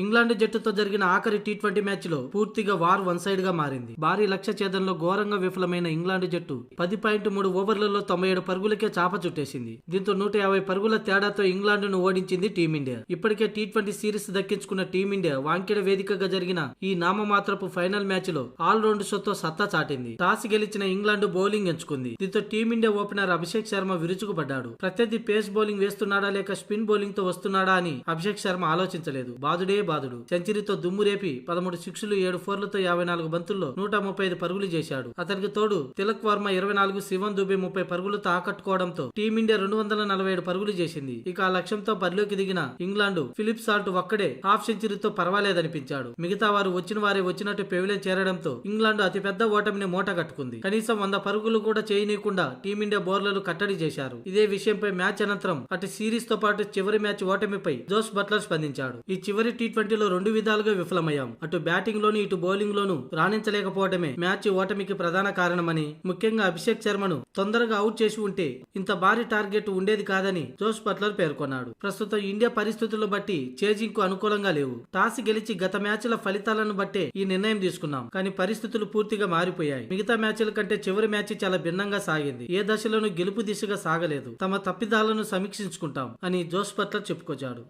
England జట్టుతో జరిగిన ఆఖరి టీ20 మ్యాచ్ లో పూర్తిగా వార్ వన్ సైడ్ గా మారింది. భారీ లక్ష్య ఛేదంలో ఘోరంగా విఫలమైన ఇంగ్లాండ్ జట్టు 10.3 ఓవర్లలో 97 పరుగులకే చాప చుట్టేసింది. దీంతో 150 పరుగుల తేడాతో ఇంగ్లాండ్ ను ఓడించింది టీమిండియా. ఇప్పటికే టీ20 సిరీస్ దక్కించుకున్న టీమిండియా వాంకెడ వేదికగా జరిగిన ఈ నామమాత్రపు ఫైనల్ మ్యాచ్ లో ఆల్ రౌండ్ షోతో సత్తా చాటింది. టాస్ గెలిచిన ఇంగ్లాండ్ బౌలింగ్ ఎంచుకుంది. దీంతో టీమిండియా ఓపెనర్ అభిషేక్ శర్మ విరుచుకుపడ్డాడు. ప్రత్యర్థి పేస్ బౌలింగ్ వేస్తున్నాడా లేక స్పిన్ బౌలింగ్ తో వస్తున్నాడా అని అభిషేక్ శర్మ ఆలోచించలేదు. బాదుడే బాదుడు. సెంచరీతో దుమ్ము రేపి 13 సిక్స్లు 7 ఫోర్లతో 54 బంతుల్లో 135 పరుగులు చేశాడు. అతనికి తోడు తిలక్ వర్మ 24, శివన్ దుబే 30 పరుగులతో ఆకట్టుకోవడంతో టీమిండియా 247 పరుగులు చేసింది. ఇక ఆ లక్ష్యంతో బరిలోకి దిగిన ఇంగ్లాండ్ ఫిలిప్ సాల్ట్ ఒక్కడే హాఫ్ సెంచరీతో పర్వాలేదనిపించాడు. మిగతా వారు వచ్చిన వారే వచ్చినట్టు పెవిలియన్ చేరడంతో ఇంగ్లాండ్ అతిపెద్ద ఓటమిని మూట కట్టుకుంది. కనీసం 100 పరుగులు కూడా చేయనీయకుండా టీమిండియా బౌలర్లు కట్టడి చేశారు. ఇదే విషయంపై మ్యాచ్ అనంతరం అటు సిరీస్ తో పాటు చివరి మ్యాచ్ ఓటమిపై జోస్ బట్లర్ స్పందించాడు. ఈ చివరి టీ20లో 2 విధాలుగా విఫలమయ్యాం. అటు బ్యాటింగ్ లోను ఇటు బౌలింగ్ లోను రాణించలేకపోవడమే మ్యాచ్ ఓటమికి ప్రధాన కారణమని, ముఖ్యంగా అభిషేక్ శర్మను తొందరగా అవుట్ చేసి ఉంటే ఇంత భారీ టార్గెట్ ఉండేది కాదని జోస్ బట్లర్ పేర్కొన్నాడు. ప్రస్తుతం ఇండియా పరిస్థితులను బట్టి చేజింగ్ కు అనుకూలంగా లేవు. టాస్ గెలిచి గత మ్యాచ్ల ఫలితాలను బట్టే ఈ నిర్ణయం తీసుకున్నాం. కానీ పరిస్థితులు పూర్తిగా మారిపోయాయి. మిగతా మ్యాచ్ల కంటే చివరి మ్యాచ్ చాలా భిన్నంగా సాగింది. ఏ దశలోనూ గెలుపు దిశగా సాగలేదు. తమ తప్పిదాలను సమీక్షించుకుంటాం అని జోస్ బట్లర్ చెప్పుకొచ్చాడు.